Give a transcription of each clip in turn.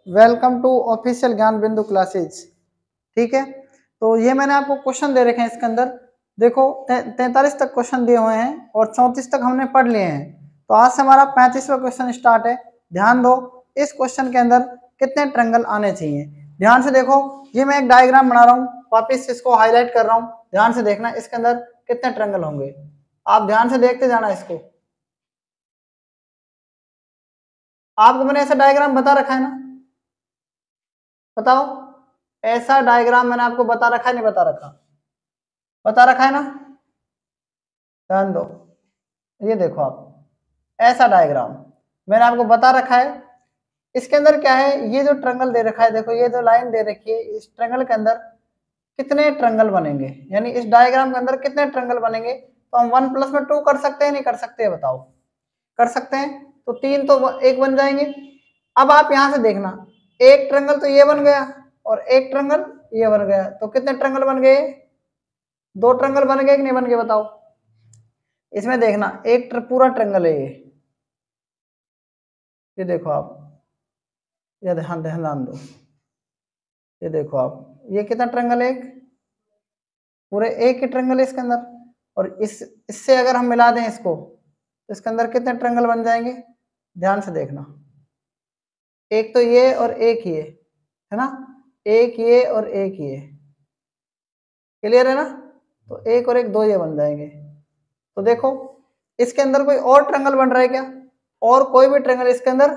Welcome to official ज्ञान बिंदु classes. ठीक है, तो ये मैंने आपको क्वेश्चन दे रखे हैं। इसके अंदर देखो 43 तक क्वेश्चन दिए हुए हैं और 34 तक हमने पढ़ लिए हैं। तो आज से हमारा 35वां क्वेश्चन स्टार्ट है। ध्यान दो, इस क्वेश्चन के अंदर कितने ट्रायंगल आने चाहिए। ध्यान से देखो, ये मैं एक डायग्राम बना रहा हूँ, वापिस इसको हाईलाइट कर रहा हूँ। ध्यान से देखना इसके अंदर कितने ट्रायंगल होंगे। आप ध्यान से देखते जाना इसको। आपको मैंने ऐसा डायग्राम बता रखा है ना, बताओ। ऐसा डायग्राम मैंने आपको बता रखा है, नहीं बता रखा? बता रखा है ना। ध्यान दो, ये देखो आप, ऐसा डायग्राम मैंने आपको बता रखा है। इसके अंदर क्या है, ये जो ट्रायंगल दे रखा है, देखो ये जो लाइन दे रखी है, इस ट्रायंगल के अंदर कितने ट्रायंगल बनेंगे, यानी इस डायग्राम के अंदर कितने ट्रायंगल बनेंगे। तो हम 1 प्लस में 2 कर सकते हैं, नहीं कर सकते, बताओ। कर सकते हैं, तो 3 तो 1 बन जाएंगे। अब आप यहां से देखना, एक ट्रायंगल तो ये बन गया और एक ट्रायंगल ये बन गया, तो कितने ट्रायंगल बन गए? 2 ट्रायंगल बन गए कि नहीं बन गए, बताओ। इसमें देखना, एक पूरा ट्रायंगल है ये देखो आप, ये ध्यान ध्यान दो, ये देखो आप, ये कितना ट्रायंगल है? एक पूरे एक ही ट्रायंगल है इसके अंदर। और इससे अगर हम मिला दें इसको, तो इसके अंदर कितने ट्रायंगल बन जाएंगे? ध्यान से देखना, एक तो ये और एक ये है ना, एक ये और एक ये, क्लियर है ना। तो एक और एक, 2 ये बन जाएंगे। तो देखो इसके अंदर कोई और ट्रायंगल बन रहा है क्या? और कोई भी ट्रायंगल इसके अंदर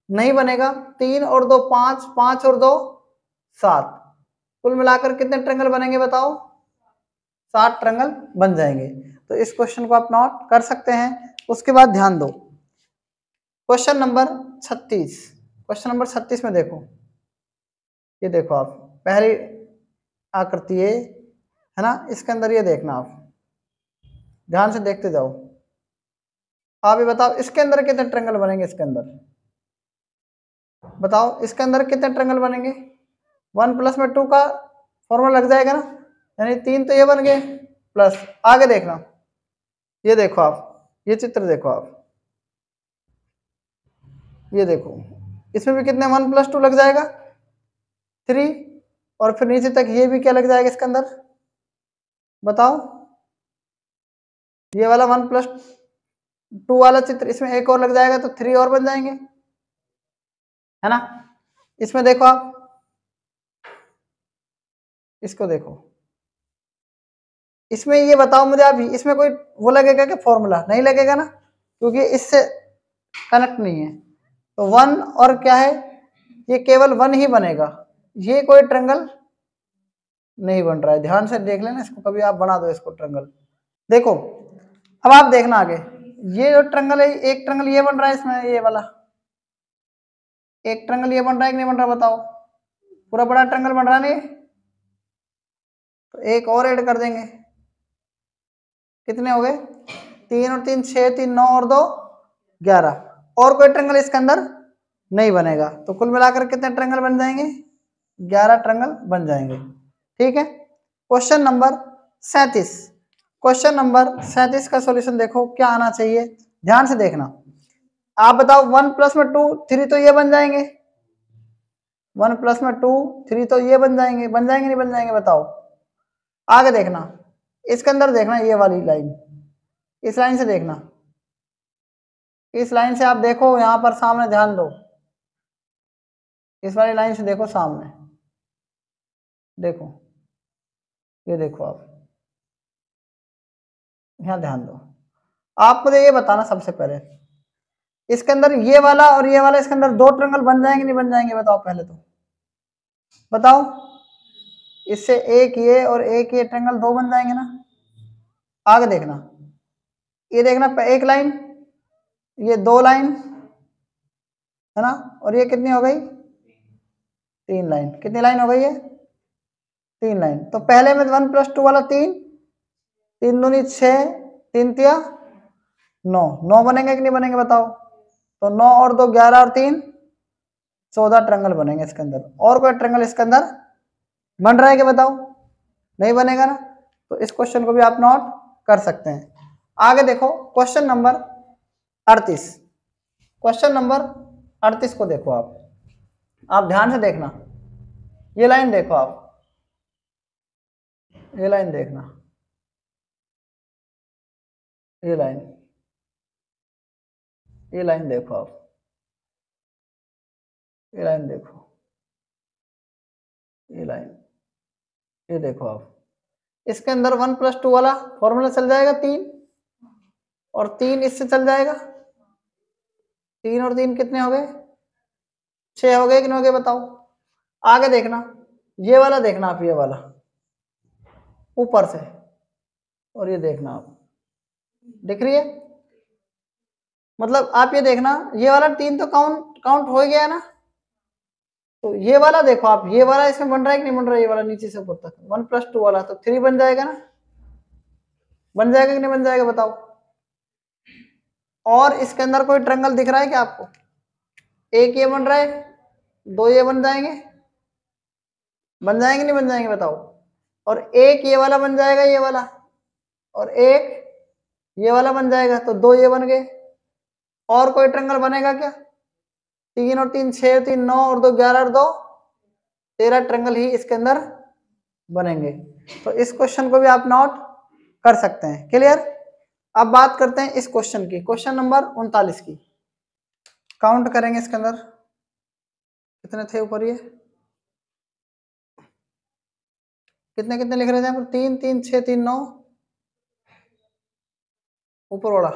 नहीं बनेगा। 3 और 2 5, 5 और 2 7, कुल मिलाकर कितने ट्रायंगल बनेंगे, बताओ। 7 ट्रायंगल बन जाएंगे। तो इस क्वेश्चन को आप नोट कर सकते हैं। उसके बाद ध्यान दो, क्वेश्चन नंबर 36। क्वेश्चन नंबर 36 में देखो, ये देखो आप, पहली आकृति है ना, इसके अंदर ये देखना आप, ध्यान से देखते जाओ। आप ये बताओ इसके अंदर कितने ट्रायंगल बनेंगे। इसके अंदर बताओ, इसके अंदर कितने ट्रायंगल बनेंगे। 1 प्लस में 2 का फॉर्मूला लग जाएगा ना, यानी 3 तो ये बन गए, प्लस आगे देखना, ये देखो आप, ये चित्र देखो आप, ये देखो, इसमें भी कितने 1 प्लस 2 लग जाएगा 3, और फिर नीचे तक ये भी क्या लग जाएगा इसके अंदर, बताओ। ये वाला 1 प्लस 2 वाला चित्र, इसमें एक और लग जाएगा, तो 3 और बन जाएंगे, है ना। इसमें देखो आप, इसको देखो, इसमें ये बताओ मुझे आप, इसमें कोई वो लगेगा कि फॉर्मूला नहीं लगेगा ना, क्योंकि इससे कनेक्ट नहीं है। तो 1 और क्या है, ये केवल 1 ही बनेगा, ये कोई ट्रायंगल नहीं बन रहा है। ध्यान से देख लेना इसको, कभी आप बना दो इसको ट्रायंगल। देखो अब आप देखना आगे, ये जो ट्रायंगल है, एक ट्रायंगल ये बन रहा है इसमें, ये वाला एक ट्रायंगल ये बन रहा है कि नहीं बन रहा, बताओ। पूरा बड़ा ट्रायंगल बन रहा है नहीं, तो एक और ऐड कर देंगे, कितने हो गए? 3 और 3 6, 3 9 और 2 11, और कोई ट्रायंगल इसके अंदर नहीं बनेगा। तो कुल मिलाकर कितने ट्रायंगल बन जाएंगे? 11 ट्रायंगल बन जाएंगे। ठीक है, क्वेश्चन नंबर 37। क्वेश्चन नंबर 37 का सॉल्यूशन देखो क्या आना चाहिए, ध्यान से देखना। आप बताओ, 1 प्लस में 2 3 तो ये बन जाएंगे, 1 प्लस में 2 3 तो ये बन जाएंगे, बन जाएंगे नहीं बन जाएंगे, बताओ। आगे देखना, इसके अंदर देखना, ये वाली लाइन, इस लाइन से देखना, इस लाइन से आप देखो यहां पर सामने, ध्यान दो, इस वाली लाइन से देखो सामने, देखो, ये देखो आप, यहां ध्यान दो। आप मुझे ये बताना सबसे पहले, इसके अंदर ये वाला और ये वाला, इसके अंदर 2 ट्रायंगल बन जाएंगे नहीं बन जाएंगे, बताओ पहले तो बताओ। इससे एक ये और एक ये ट्रायंगल 2 बन जाएंगे ना। आगे देखना, ये देखना, एक लाइन, ये 2 लाइन, है ना, और ये कितनी हो गई? 3 लाइन। कितनी लाइन हो गई है? 3 लाइन। तो पहले में 1 प्लस 2 वाला 3, 3 दूनी 6, 3 तिया 9, 9 बनेंगे कि नहीं बनेंगे, बताओ। तो 9 और 2 11 और 3 14 ट्रायंगल बनेंगे इसके अंदर। और कोई ट्रायंगल इसके अंदर बन रहा है कि बताओ? नहीं बनेगा ना। तो इस क्वेश्चन को भी आप नोट कर सकते हैं। आगे देखो, क्वेश्चन नंबर 38। क्वेश्चन नंबर 38 को देखो आप। आप ध्यान से देखना, ये लाइन देखो आप, ये लाइन देखना, ये लाइन देखो आप, ये लाइन देखो, ये लाइन, ये देखो आप, इसके अंदर 1+2 वाला फॉर्मूला चल जाएगा 3, और 3 इससे चल जाएगा, 3 और 3 कितने हो गए, 6 हो गए कि नहीं हो गए बताओ। आगे देखना, ये वाला देखना आप, ये वाला ऊपर से, और ये देखना आप, दिख रही है, मतलब आप ये देखना, ये वाला 3 तो काउंट हो गया है ना, तो ये वाला देखो आप, ये वाला इसमें बन रहा है कि नहीं बन रहा है, ये वाला नीचे से ऊपर तक 1+2 वाला, तो 3 बन जाएगा ना, बन जाएगा कि नहीं बन जाएगा बताओ। और इसके अंदर कोई ट्रायंगल दिख रहा है क्या आपको, एक ये बन रहा है, 2 ये बन जाएंगे, बन जाएंगे नहीं बन जाएंगे बताओ, और एक ये वाला बन जाएगा, ये वाला, और एक ये वाला बन जाएगा, तो 2 ये बन गए। और कोई ट्रायंगल बनेगा क्या, 3 और 3 6, 3 9 और 2 11 और 2 13 ट्रायंगल ही इसके अंदर बनेंगे। तो इस क्वेश्चन को भी आप नोट कर सकते हैं। क्लियर। अब बात करते हैं इस क्वेश्चन की, क्वेश्चन नंबर 39 की। काउंट करेंगे इसके अंदर कितने थे ऊपर, ये कितने कितने लिख रहे थे, 3 3 6 3 9, ऊपर वाला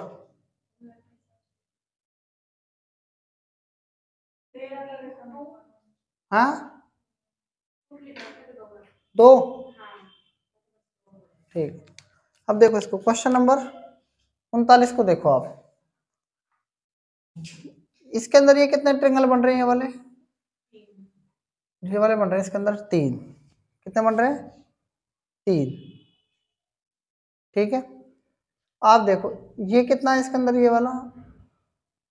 हाँ 2, ठीक। अब देखो इसको, क्वेश्चन नंबर 39 को देखो आप, इसके अंदर ये कितने ट्रायंगल बन रहे हैं, ये वाले बन रहे हैं इसके अंदर 3, कितने बन रहे हैं 3, ठीक है। आप देखो ये कितना है इसके अंदर, ये वाला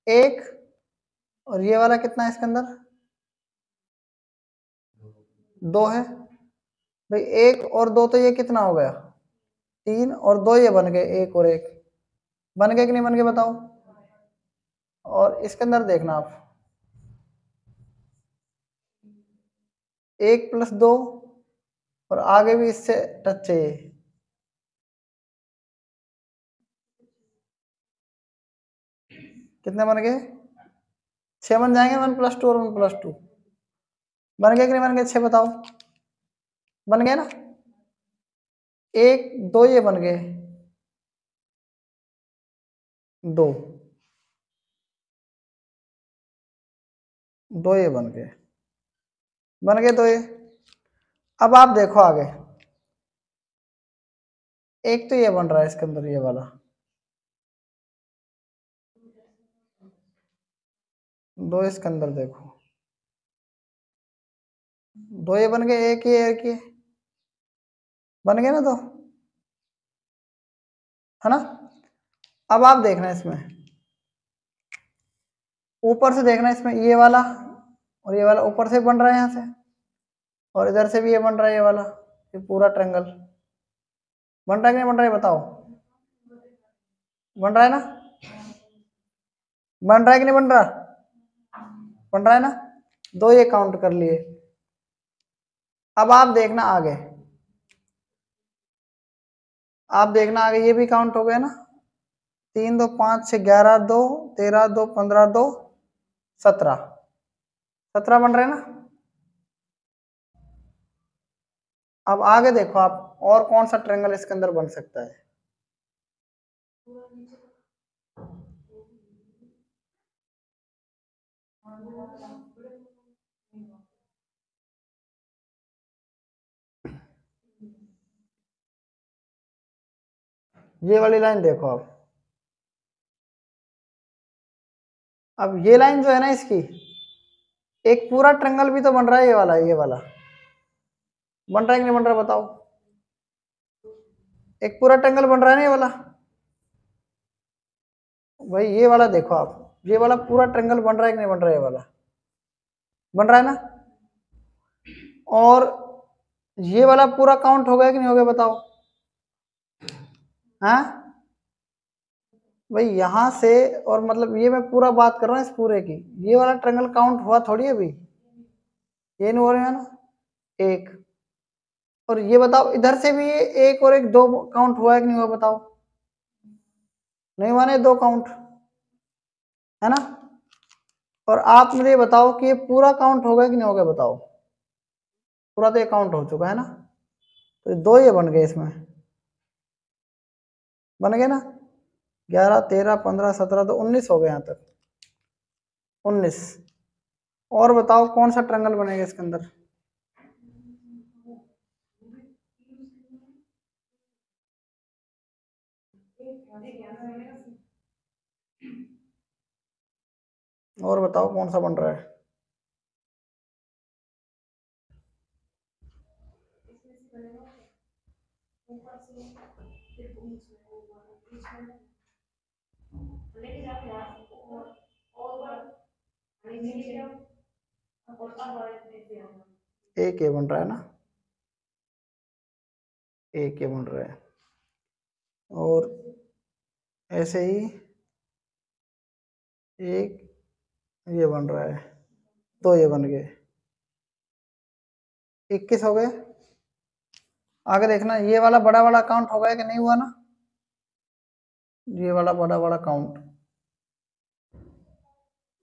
1, और ये वाला कितना है इसके अंदर 2 है भाई, 1 और 2 तो ये कितना हो गया 3, और 2 ये बन गए, 1 और 1 बन गए कि नहीं बन गए बताओ। और इसके अंदर देखना आप, 1+2, और आगे भी इससे टच चाहिए, कितने बन गए 6 बन जाएंगे, 1+2 और 1+2 बन गए कि नहीं बन गए, 6 बताओ, बन गए ना। 1 2 ये बन गए, 2 2 ये बन गए, 2 ये। अब आप देखो आगे, एक तो ये बन रहा है इसके अंदर, ये वाला 2 इसके अंदर देखो, 2 ये बन गए, एक ये बन गए ना 2, है ना। अब आप देखना इसमें, ऊपर से देखना इसमें, ये वाला और ये वाला ऊपर से बन रहा है यहाँ से, और इधर से भी ये बन रहा है, ये वाला, ये पूरा ट्रायंगल बन रहा है कि नहीं बन रहा है बताओ, बन रहा है ना, बन रहा है कि नहीं बन रहा, बन रहा है ना। 2 ये काउंट कर लिए। अब आप देखना आगे, आप देखना आगे, ये भी काउंट हो गया ना, 3 2 5 6 11 2 13 2 15 2 17 17 बन रहे हैं ना। अब आगे देखो आप, और कौन सा ट्रायंगल इसके अंदर बन सकता है, ये वाली लाइन देखो आप। अब ये लाइन जो है ना इसकी, एक पूरा ट्रायंगल भी तो बन रहा है, ये वाला बन रहा है कि नहीं बन रहा बताओ, एक पूरा ट्रायंगल बन रहा है ना ये वाला, भाई ये वाला देखो आप, ये वाला पूरा ट्रायंगल बन रहा है कि नहीं बन रहा है, ये वाला बन रहा है ना। और ये वाला पूरा काउंट हो गया कि नहीं हो गया बताओ, हाँ भाई यहां से, और मतलब ये मैं पूरा बात कर रहा हूँ इस पूरे की, ये वाला ट्रायंगल काउंट हुआ थोड़ी अभी, ये नहीं हो रहा है ना, एक। और ये बताओ इधर से भी ये एक और एक दो काउंट हुआ है कि नहीं हुआ, बताओ। नहीं हुआ ना, दो काउंट है ना। और आप मुझे बताओ कि ये पूरा काउंट हो गया कि नहीं हो गया, बताओ। पूरा तो ये काउंट हो चुका है ना, तो दो ये बन गए इसमें, बन गए ना। 11 13 15 17 तो 19 हो गए यहाँ तक, 19। और बताओ कौन सा ट्रायंगल बनेगा इसके अंदर। और बताओ कौन सा बन रहा है। एक ये बन रहा है ना, एक ये बन रहा है। और ऐसे ही एक ये बन रहा है, तो ये बन गए, 21 हो गए। आगे देखना, ये वाला बड़ा वाला काउंट हो गया कि नहीं हुआ ना, ये वाला बड़ा वाला काउंट,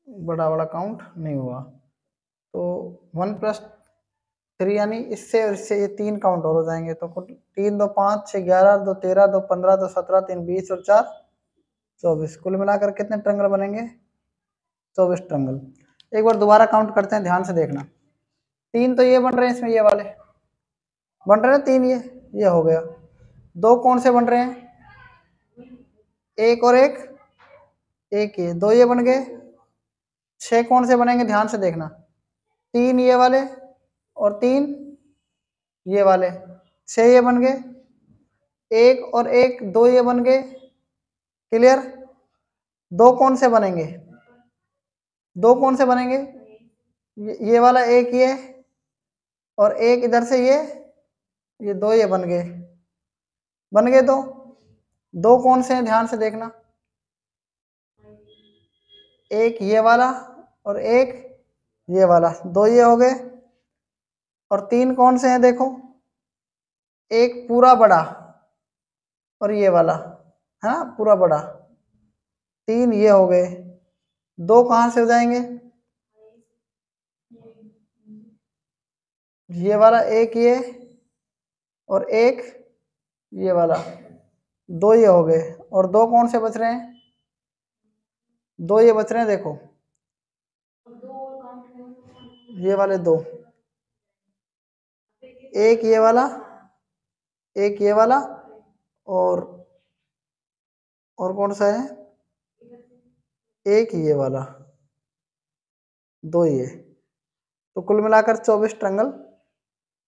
बड़ा वाला काउंट नहीं हुआ। तो 1+3 यानी इससे और इससे ये 3 काउंट और हो जाएंगे। तो 3 2 5 6 11 2 13 2 15 2 17 3 20 और 4 24, कुल मिलाकर कितने ट्रायंगल बनेंगे, 24 ट्रायंगल। एक बार दोबारा काउंट करते हैं, ध्यान से देखना। 3 तो ये बन रहे हैं, इसमें ये वाले बन रहे हैं 3, ये हो गया। 2 कौन से बन रहे हैं, एक और एक, एक ये, 2 ये बन गए। 6 कौन से बनेंगे, ध्यान से देखना। 3 ये वाले और 3 ये वाले, 6 ये बन गए। एक और एक, 2 ये बन गए। क्लियर। 2 कौन से बनेंगे, 2 कौन से बनेंगे, ये वाला एक ये, और एक इधर से ये 2 ये बन गए, बन गए 2। 2 कौन से हैं, ध्यान से देखना। एक ये वाला और एक ये वाला, 2 ये हो गए। और 3 कौन से हैं, देखो, एक पूरा बड़ा और ये वाला है ना, पूरा बड़ा, 3 ये हो गए। 2 कहाँ से हो जाएंगे, ये वाला एक ये और एक ये वाला, 2 ये हो गए। और 2 कौन से बच रहे हैं, 2 ये बच रहे हैं, देखो ये वाले 2, एक ये वाला, एक ये वाला, और कौन सा है, एक ये वाला, 2 ये। तो कुल मिलाकर 24 ट्रायंगल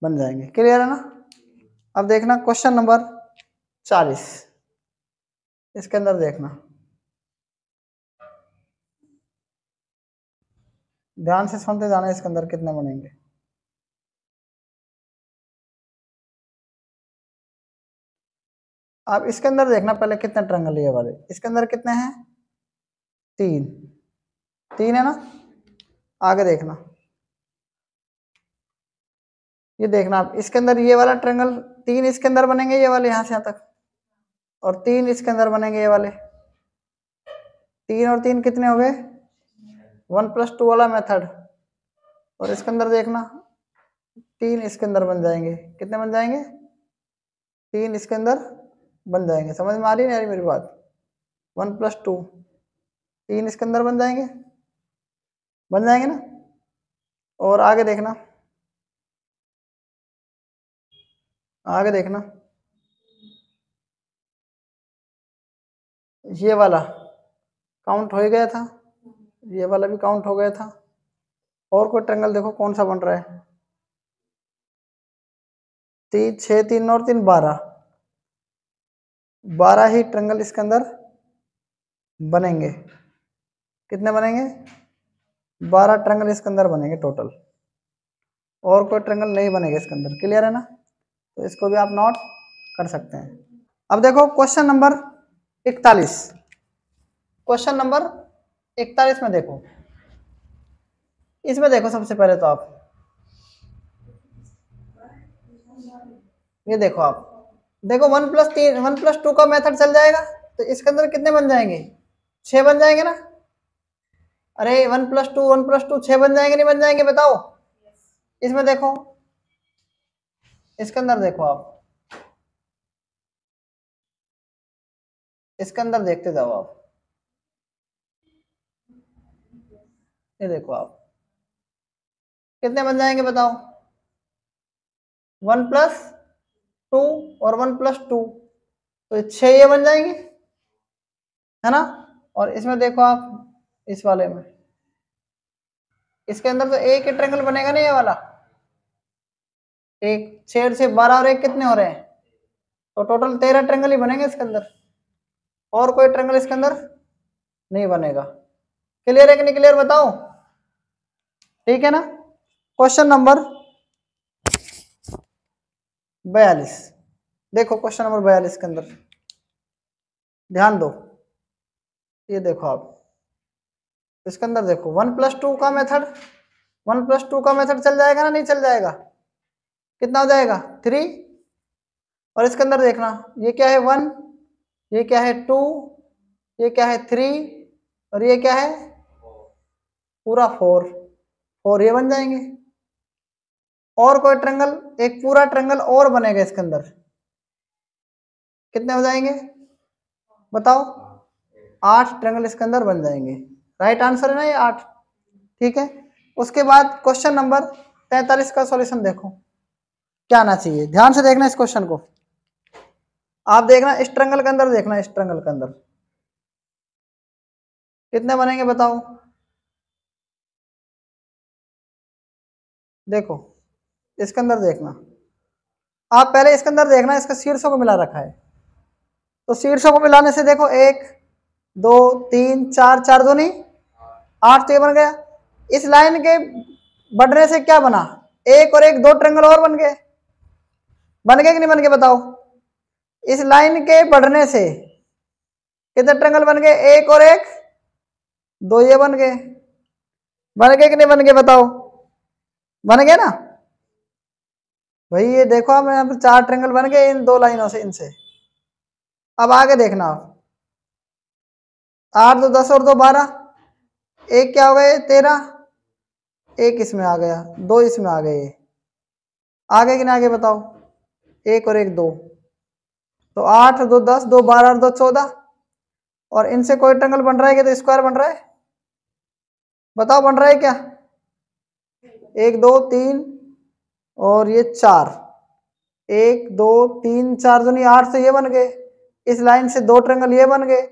बन जाएंगे। क्लियर है ना। अब देखना क्वेश्चन नंबर 40, इसके अंदर देखना, ध्यान से सुनते जाना, इसके अंदर कितने बनेंगे। अब इसके अंदर देखना पहले कितने ट्रायंगल ये वाले, इसके अंदर कितने हैं, 3, 3 है ना। आगे देखना, ये देखना आप, इसके अंदर ये वाला ट्रायंगल 3 इसके अंदर बनेंगे, ये वाले यहाँ से यहाँ तक, और 3 इसके अंदर बनेंगे ये वाले। 3 और 3 कितने हो गए, 1+2 वाला मेथड। और इसके अंदर देखना, 3 इसके अंदर बन जाएंगे, कितने बन जाएंगे, 3 इसके अंदर बन जाएंगे। समझ में आ रही है यार मेरी बात, 1+2, 3 इसके अंदर बन जाएंगे, बन जाएंगे ना। और आगे देखना, आगे देखना, ये वाला काउंट हो ही गया था, ये वाला भी काउंट हो गया था। और कोई ट्रायंगल देखो कौन सा बन रहा है, 3 6 3 और 3 12, 12 ही ट्रायंगल इसके अंदर बनेंगे। कितने बनेंगे, 12 ट्रायंगल इसके अंदर बनेंगे टोटल। और कोई ट्रायंगल नहीं बनेगा इसके अंदर। क्लियर है ना। तो इसको भी आप नोट कर सकते हैं। अब देखो क्वेश्चन नंबर 41, क्वेश्चन नंबर 41 में देखो, इसमें देखो सबसे पहले तो आप ये देखो आप, देखो 1+2 का मेथड चल जाएगा तो इसके अंदर कितने बन जाएंगे, 6 बन जाएंगे ना। अरे 1+2 6 बन जाएंगे नहीं बन जाएंगे बताओ। इसमें देखो, इसके अंदर देखो आप, इसके अंदर देखते जाओ आप, ये देखो आप कितने बन जाएंगे बताओ, 1+2 और 1+2 तो 6 ये बन जाएंगे, है ना। और इसमें देखो आप, इस वाले में, इसके अंदर तो एक ही ट्रायंगल बनेगा नहीं ये वाला, एक 6 से 12 और एक कितने हो रहे हैं, तो टोटल 13 ट्रायंगल ही बनेंगे इसके अंदर, और कोई ट्रायंगल इसके अंदर नहीं बनेगा। क्लियर है कि नहीं क्लियर बताओ, ठीक है ना। क्वेश्चन नंबर 42, देखो क्वेश्चन नंबर 42 के अंदर ध्यान दो, ये देखो आप, इसके अंदर देखो 1+2 का मेथड, 1+2 का मेथड चल जाएगा ना नहीं चल जाएगा, कितना हो जाएगा 3। और इसके अंदर देखना, ये क्या है 1, ये क्या है 2, ये क्या है 3 और ये क्या है पूरा 4 ये बन जाएंगे। और कोई ट्रायंगल, एक पूरा ट्रायंगल और बनेगा इसके अंदर, कितने हो जाएंगे बताओ, 8 ट्रायंगल इसके अंदर बन जाएंगे। राइट आंसर है ना ये 8, ठीक है। उसके बाद क्वेश्चन नंबर 43 का सॉल्यूशन देखो क्या आना चाहिए, ध्यान से देखना इस क्वेश्चन को, आप देखना इस ट्रायंगल के अंदर, देखना इस ट्रायंगल के अंदर कितने बनेंगे बताओ। देखो इसके अंदर देखना, आप पहले इसके अंदर देखना, इसके शीर्षों को मिला रखा है, तो शीर्षों को मिलाने से देखो 1 2 3 4, 4 दूनी 8 तो ये बन गया। इस लाइन के बढ़ने से क्या बना, एक और एक 2 ट्रायंगल और बन गए, बन गए कि नहीं बन गए बताओ। इस लाइन के बढ़ने से कितने ट्रायंगल बन गए, एक और एक 2 ये बन गए, बन गए कि नहीं बन गए बताओ, बन गए ना भाई। ये देखो आप यहाँ पर 4 ट्रायंगल बन गए इन 2 लाइनों से, इनसे। अब आगे देखना आप, 8 2 10 और 2 12, एक क्या हो गए 13, एक इसमें आ गया, 2 इसमें आ गए, आगे कि नहीं आगे बताओ, एक और एक 2, तो 8 2 10 2 12 और 2 14, और इनसे कोई ट्रायंगल बन रहा है क्या, तो स्क्वायर बन रहा है बताओ, बन रहा है क्या, 1 2 3 और ये 4, 1 2 3 4 दूनी 8 तो ये बन गए, इस लाइन से 2 ट्रायंगल ये बन गए,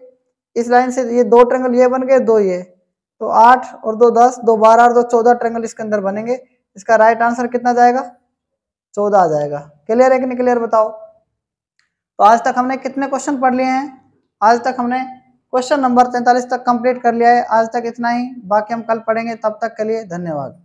इस लाइन से ये 2 ट्रायंगल ये बन गए, 2 ये, तो 8 और 2 10 2 12 और 2 14 ट्रायंगल इसके अंदर बनेंगे। इसका राइट आंसर कितना जाएगा, 14 आ जाएगा। क्लियर है कि नहीं क्लियर बताओ। तो आज तक हमने कितने क्वेश्चन पढ़ लिए हैं, आज तक हमने क्वेश्चन नंबर 43 तक कंप्लीट कर लिया है। आज तक इतना ही, बाकी हम कल पढ़ेंगे, तब तक के लिए धन्यवाद।